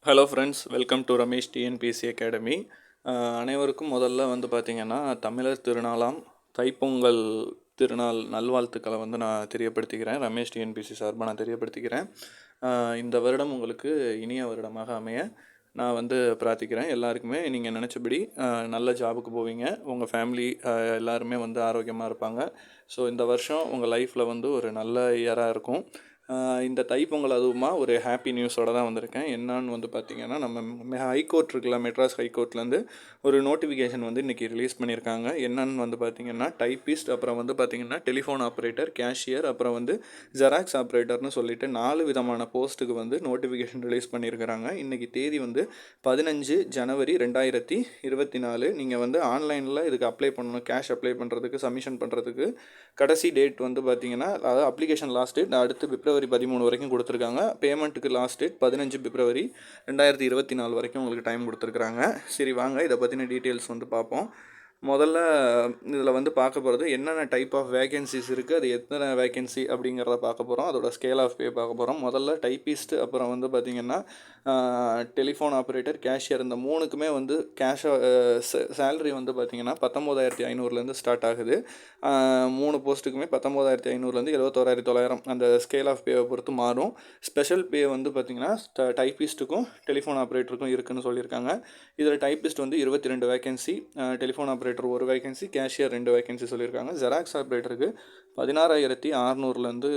Hello friends, welcome to Ramesh TNPSC academy. அனைவருக்கும் முதல்ல பார்த்திங்கன்னா தமிழர் திருநாளாம் தைப்பொங்கல் திருநாள் நல்வாழ்த்துக்களை நான் தெரியப்படுத்திக்கிறேன். ரமேஷ் டிஎன்பிஎஸ்சி சார்பாக நான் தெரியப்படுத்திக்கிறேன். இந்த வருடம் உங்களுக்கு இனிய வருடமாக அமைய நான் பிரார்த்திக்கிறேன். எல்லாருக்குமே நீங்கள் நினச்சபடி நல்ல ஜாபுக்கு போவீங்க. உங்கள் ஃபேமிலி எல்லாருமே ஆரோக்கியமாக இருப்பாங்க. ஸோ இந்த வருஷம் உங்கள் லைஃப்பில் ஒரு நல்ல இயராக இருக்கும். இந்த தைப்பொங்கல் அதுவுமா ஒரு ஹாப்பி நியூஸோடு தான் வந்திருக்கேன். என்னான்னு பார்த்திங்கன்னா, நம்ம ஹைகோர்ட் இருக்குல்ல, மெட்ராஸ் ஹைகோர்ட்லேருந்து ஒரு நோட்டிஃபிகேஷன் இன்றைக்கி ரிலீஸ் பண்ணியிருக்காங்க. என்னன்னு பார்த்திங்கன்னா, டைப்பிஸ்ட், அப்புறம் பார்த்திங்கன்னா டெலிஃபோன் ஆப்ரேட்டர், கேஷியர், அப்புறம் ஜெராக்ஸ் ஆப்ரேட்டர்னு சொல்லிட்டு 4 விதமான போஸ்ட்டுக்கு நோட்டிஃபிகேஷன் ரிலீஸ் பண்ணியிருக்கிறாங்க. இன்றைக்கி தேதி 15 ஜனவரி 2024. நீங்கள் ஆன்லைனில் இதுக்கு அப்ளை பண்ணணும். கேஷ் அப்ளை பண்ணுறதுக்கு, சப்மிஷன் பண்ணுறதுக்கு கடைசி டேட் பார்த்திங்கன்னா, அதாவது அப்ளிகேஷன் லாஸ்ட் டேட் அடுத்து பிப்ரவரி 13 வரைக்கும் கொடுத்துருக்காங்க. பேமெண்ட்டுக்கு லாஸ்ட் டேட் 15 பிப்ரவரி 2024 வரைக்கும் உங்களுக்கு டைம் கொடுத்துருக்குறாங்க. சரி, வாங்க இதை பற்றின டீட்டெயில்ஸ் பார்ப்போம். முதல்ல இதில் பார்க்க போகிறது என்னென்ன டைப் ஆஃப் வேகன்சிஸ் இருக்குது, அது எத்தனை வேகன்சி அப்படிங்கிறத பார்க்க போகிறோம். அதோட ஸ்கேல் ஆஃப் பே பார்க்க போகிறோம். முதல்ல டைப்பிஸ்ட், அப்புறம் பார்த்திங்கன்னா டெலிஃபோன் ஆப்ரேட்டர், கேஷியர், இந்த மூணுக்குமே சேலரி பார்த்திங்கன்னா 19,500 ஸ்டார்ட் ஆகுது. 3 போஸ்ட்டுக்குமே 19,500 71,900 அந்த ஸ்கேல் ஆஃப் பேவை பொறுத்து மாறும். ஸ்பெஷல் பே பார்த்திங்கன்னா டைப்பிஸ்ட்டுக்கும் டெலிஃபோன் ஆப்ரேட்டருக்கும் இருக்குதுன்னு சொல்லியிருக்காங்க. இதில் typist 22 vacancy, telephone operator 1 vacancy, cashier 2 vacancy சொல்லியிருக்காங்க. ஜெராக்ஸ் ஆப்ரேட்டருக்கு 16,600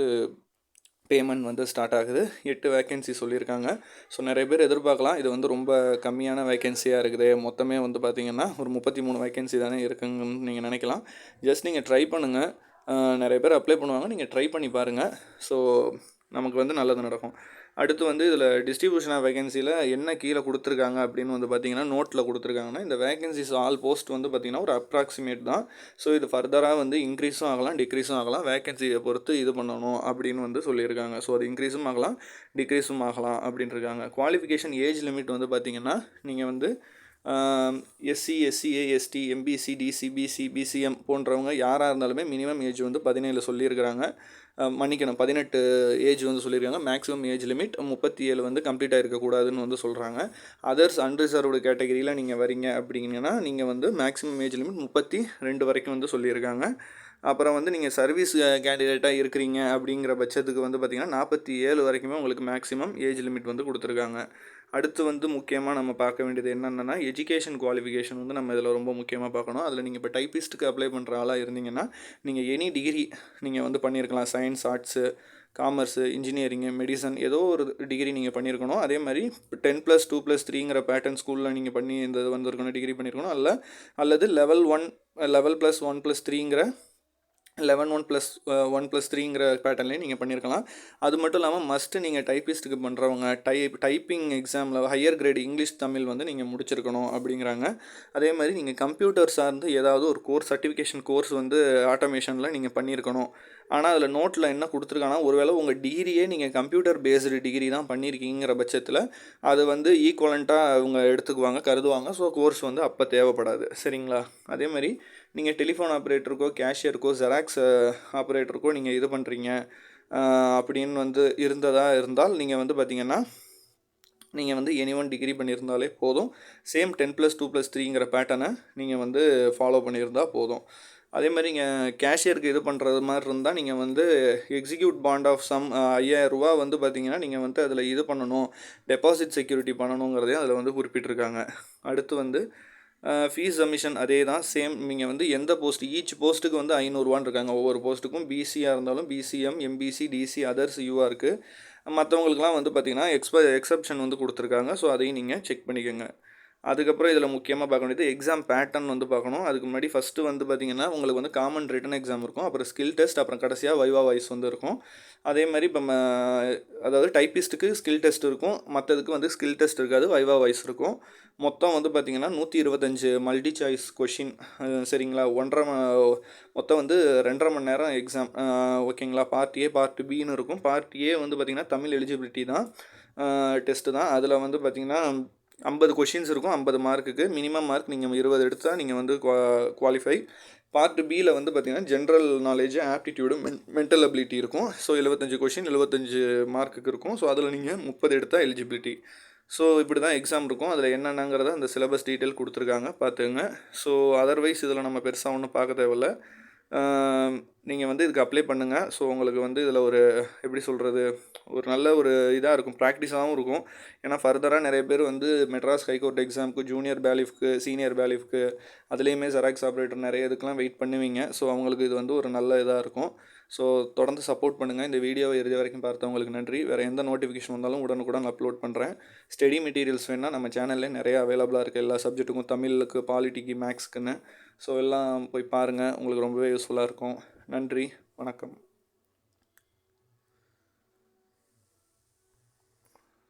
பேமெண்ட் ஸ்டார்ட் ஆகுது. 8 வேகன்சி சொல்லியிருக்காங்க. ஸோ நிறைய பேர் எதிர்பார்க்கலாம், இது ரொம்ப கம்மியான வேகன்சியாக இருக்குது, மொத்தமே பார்த்திங்கன்னா ஒரு 33 வேகன்சி தானே இருக்குங்கன்னு நீங்கள் நினைக்கலாம். ஜஸ்ட் நீங்கள் ட்ரை பண்ணுங்கள். நிறைய பேர் அப்ளை பண்ணுவாங்க, நீங்கள் ட்ரை பண்ணி பாருங்கள். ஸோ நமக்கு நல்லது நடக்கும். அடுத்து இதில் டிஸ்ட்ரிபியூஷன் ஆஃப் வேகன்சியில் என்ன கீழே கொடுத்துருக்காங்க அப்படின்னு பார்த்திங்கன்னா, நோட்டில் கொடுத்துருக்காங்கன்னா, இந்த வேகன்சிஸ் ஆல் போஸ்ட் பார்த்திங்கன்னா ஒரு அப்ராக்சிமேட் தான். ஸோ இது ஃபர்தராக இன்க்ரீஸும் ஆகலாம், டிக்ரீஸும் ஆகலாம். வேகன்சியை பொறுத்து இது பண்ணணும் அப்படின்னு சொல்லியிருக்காங்க. ஸோ அது இன்க்ரீஸும் ஆகலாம், டிக்ரீஸும் ஆகலாம் அப்படின்ட்டுருக்காங்க. குவாலிஃபிகேஷன் ஏஜ் லிமிட் பார்த்திங்கன்னா, நீங்கள் SC, SCA, ST, MBC, DC, BC, BCM போன்றவங்க யாராக இருந்தாலுமே மினிமம் ஏஜ் 17 சொல்லியிருக்கிறாங்க. மன்னிக்கணும், 18 ஏஜ் சொல்லியிருக்காங்க. மேக்ஸிமம் ஏஜ் லிமிட் 37 கம்ப்ளீட் ஆகிருக்கக்கூடாதுன்னு சொல்கிறாங்க. அதர்ஸ் அன்ரிசர்வ்டு கேட்டகரியில் நீங்கள் வரீங்க அப்படிங்கன்னா நீங்கள் மேக்ஸிமம் ஏஜ் லிமிட் 32 வரைக்கும் சொல்லியிருக்காங்க. அப்புறம் நீங்கள் சர்வீஸ் கேண்டிடேட்டாக இருக்கிறீங்க அப்படிங்கிற பட்சத்துக்கு பார்த்திங்கன்னா 47 வரைக்குமே உங்களுக்கு மேக்ஸிமம் ஏஜ் லிமிட் கொடுத்துருக்காங்க. அடுத்து முக்கியமாக நம்ம பார்க்க வேண்டியது என்னென்னா, எஜுகேஷன் குவாலிஃபிகேஷன் நம்ம இதில் ரொம்ப முக்கியமாக பார்க்கணும். அதில் நீங்கள் இப்போ டைப்பிஸ்ட்டுக்கு அப்ளை பண்ணுற ஆளாக இருந்தீங்கன்னா நீங்கள் எனி டிகிரி நீங்கள் பண்ணியிருக்கலாம். Science, arts, commerce, engineering, medicine, ஏதோ ஒரு டிகிரி நீங்கள் பண்ணியிருக்கணும். அதே மாதிரி 10+, 2+3ங்கிற பேட்டர்ன் ஸ்கூலில் நீங்கள் பண்ணி இந்த வந்திருக்கணும், டிகிரி பண்ணியிருக்கணும். அல்லது லெவல் 1, லெவல் +1 +3ங்கிற 11+1+3ங்கிற பேட்டர்ன்லேயும் நீங்கள் பண்ணியிருக்கலாம். அது மட்டும் இல்லாமல் மஸ்ட்டு நீங்கள் டைப்பிஸ்ட்டுக்கு பண்ணுறவங்க டைப்பிங் எக்ஸாமில் ஹையர் கிரேடு இங்கிலீஷ், தமிழ் நீங்கள் முடிச்சிருக்கணும் அப்படிங்கிறாங்க. அதே மாதிரி நீங்கள் கம்ப்யூட்டர் சார்ந்து ஏதாவது ஒரு கோர்ஸ், சர்டிஃபிகேஷன் கோர்ஸ் ஆட்டோமேஷனில் நீங்கள் பண்ணியிருக்கணும். ஆனால் அதில் நோட்டில் என்ன கொடுத்துருக்காங்கன்னா, ஒருவேளை உங்கள் டிகிரியே நீங்கள் கம்ப்யூட்டர் பேஸ்டு டிகிரி தான் பண்ணியிருக்கீங்கிற பட்சத்தில் அது ஈக்குவலண்ட்டாக அவங்க எடுத்துக்குவாங்க, கருதுவாங்க. ஸோ கோர்ஸ் அப்போ தேவைப்படாது. சரிங்களா? அதே மாதிரி நீங்கள் டெலிஃபோன் ஆப்ரேட்டருக்கோ, கேஷியருக்கோ, ஜெராக்ஸ் ஆப்ரேட்டருக்கோ நீங்கள் இது பண்ணுறீங்க அப்படின்னு இருந்தால் நீங்கள் பார்த்திங்கன்னா நீங்கள் எனி1 டிகிரி பண்ணியிருந்தாலே போதும். சேம் 10+2+3ங்கிற பேட்டர்னை நீங்கள் ஃபாலோ பண்ணியிருந்தால் போதும். அதே மாதிரி நீங்கள் கேஷியருக்கு இது பண்ணுறது மாதிரி இருந்தால் நீங்கள் எக்ஸிக்யூட் பாண்ட் ஆஃப் சம் 5,000 ரூபா பார்த்திங்கன்னா நீங்கள் அதில் இது பண்ணணும், டெபாசிட் செக்யூரிட்டி பண்ணணுங்கிறதையும் அதில் குறிப்பிட்டிருக்காங்க. அடுத்து ஃபீஸ் சப்மிஷன் அதே தான், சேம். நீங்கள் எந்த போஸ்ட், ஈச் போஸ்ட்டுக்கு 500 இருக்காங்க. ஒவ்வொரு போஸ்ட்டுக்கும் பிசியாக இருந்தாலும் BCM, MBC, DC, others, UR இருக்குது. மற்றவங்களுக்குலாம் பார்த்திங்கன்னா எக்ஸப்ஷன் கொடுத்துருக்காங்க. ஸோ அதையும் நீங்கள் செக் பண்ணிக்கோங்க. அதுக்கப்புறம் இதில் முக்கியமாக பார்க்க வேண்டியது எக்ஸாம் பேட்டர்ன் பார்க்கணும். அதுக்கு முன்னாடி ஃபஸ்ட்டு பார்த்திங்கன்னா உங்களுக்கு காமன் ரிட்டன் எக்ஸாம் இருக்கும், அப்புறம் ஸ்கில் டெஸ்ட், அப்புறம் கடைசியாக வைவா வாய்ஸ் இருக்கும். அதே மாதிரி இப்போ அதாவது டைப்பிஸ்ட்டுக்கு ஸ்கில் டெஸ்ட் இருக்கும், மற்றதுக்கு ஸ்கில் டெஸ்ட் இருக்காது, வைவா வாய்ஸ் இருக்கும். மொத்தம் பார்த்திங்கன்னா 125 மல்டி சாய்ஸ் கொஷின். சரிங்களா? மொத்தம் 2.5 மணி நேரம் எக்ஸாம். ஓகேங்களா? பார்ட் ஏ, பார்ட் பின்னு இருக்கும். பார்ட் ஏ பார்த்திங்கன்னா தமிழ் எலிஜிபிலிட்டி தான், டெஸ்ட்டு தான். அதில் பார்த்திங்கன்னா 50 கொஷின்ஸ் இருக்கும், 50 மார்க்குக்கு. மினிமம் மார்க் நீங்கள் 20 எடுத்தால் நீங்கள் குவாலிஃபை. பார்ட் பியில் பார்த்திங்கன்னா general knowledge, aptitude, mental ability இருக்கும். ஸோ 75 கொஷின் 75 மார்க்குக்கு இருக்கும். ஸோ அதில் நீங்கள் 30 எடுத்தால் எலிஜிபிலிட்டி. ஸோ இப்படி தான் எக்ஸாம் இருக்கும். அதில் என்னென்னங்கிறத அந்த சிலபஸ் டீட்டெயில் கொடுத்துருக்காங்க பார்த்துக்கங்க. ஸோ அதர்வைஸ் இதில் நம்ம பெருசாக ஒன்றும் பார்க்க தேவையில்ல. நீங்கள் வந்து இதுக்கு அப்ளை பண்ணுங்கள். ஸோ உங்களுக்கு வந்து இதில் ஒரு எப்படி சொல்கிறது, ஒரு நல்ல ஒரு இதாக இருக்கும், ப்ராக்டிஸாகவும் இருக்கும். ஏன்னா ஃபர்தராக நிறைய பேர் வந்து மெட்ராஸ் ஹைகோர்ட் எக்ஸாமுக்கு, ஜூனியர் பேலிஃப்க்கு, சீனியர் பேலிஃப்க்கு, அதுலேயுமே ஜெராக்ஸ் ஆப்ரேட்டர் நிறைய இதுக்கெலாம் வெயிட் பண்ணுவீங்க. ஸோ அவங்களுக்கு இது வந்து ஒரு நல்ல இதாக இருக்கும். ஸோ தொடர்ந்து சப்போர்ட் பண்ணுங்கள். இந்த வீடியோவை இறுதி வரைக்கும் பார்த்தவங்களுக்கு நன்றி. வேறு எந்த நோட்டிஃபிகேஷன் வந்தாலும் உடனுக்குடன் அப்லோட் பண்ணுறேன். ஸ்டடி மெட்டீரியல்ஸ் வேணால் நம்ம சேனல்லே நிறைய அவைலபிளாக இருக்குது, எல்லா சப்ஜெக்ட்டுக்கும், தமிழுக்கு, பாலிட்டிக்கு, மேக்ஸ்க்குன்னு. ஸோ எல்லாம் போய் பாருங்கள், உங்களுக்கு ரொம்பவே யூஸ்ஃபுல்லாக இருக்கும். நன்றி, வணக்கம்.